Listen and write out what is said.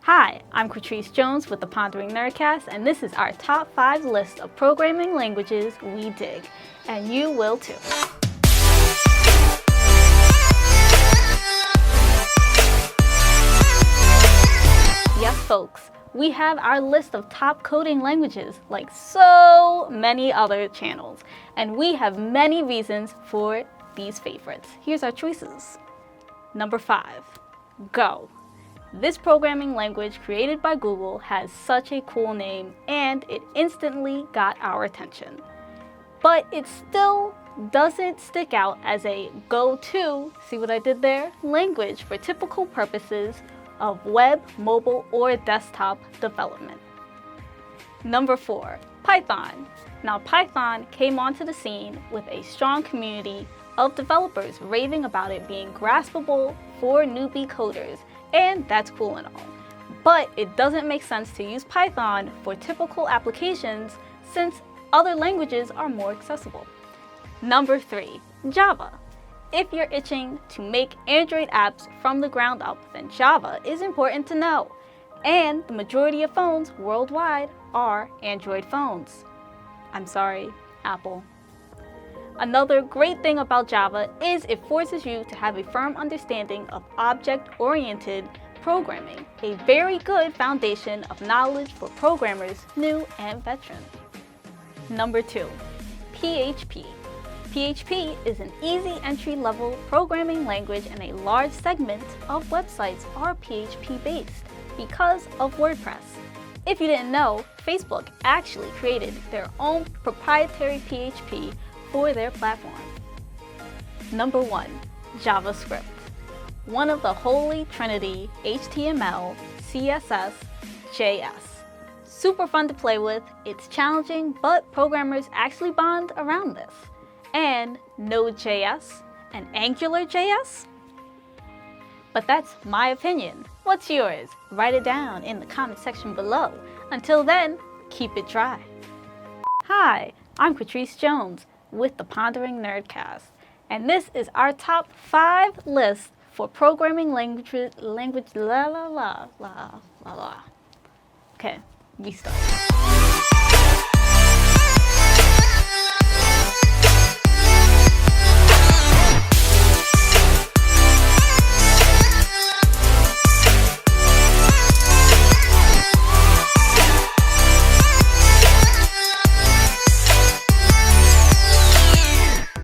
Hi, I'm Patrice Jones with the Pondering Nerdcast, and this is our top 5 list of programming languages we dig, and you will too. Yes, folks, we have our list of top coding languages like so many other channels, and we have many reasons for these favorites. Here's our choices. Number 5, Go. This programming language created by Google has such a cool name, and it instantly got our attention. But it still doesn't stick out as a go-to, see what I did there, language for typical purposes of web, mobile, or desktop development. Number 4, Python. Now, Python came onto the scene with a strong community of developers raving about it being graspable for newbie coders, and that's cool and all. But it doesn't make sense to use Python for typical applications since other languages are more accessible. Number 3, Java. If you're itching to make Android apps from the ground up, then Java is important to know. And the majority of phones worldwide are Android phones. I'm sorry, Apple. Another great thing about Java is it forces you to have a firm understanding of object-oriented programming, a very good foundation of knowledge for programmers new and veteran. Number 2, PHP. PHP is an easy entry-level programming language, and a large segment of websites are PHP-based because of WordPress. If you didn't know, Facebook actually created their own proprietary PHP for their platform. Number 1, JavaScript. One of the holy trinity, HTML, CSS, JS. Super fun to play with, it's challenging, but programmers actually bond around this. And Node.js and AngularJS? But that's my opinion. What's yours? Write it down in the comment section below. Until then, keep it dry. Hi, I'm Patrice Jones with the Pondering Nerdcast, and this is our top 5 list for programming language la la la la la la. Okay, restart.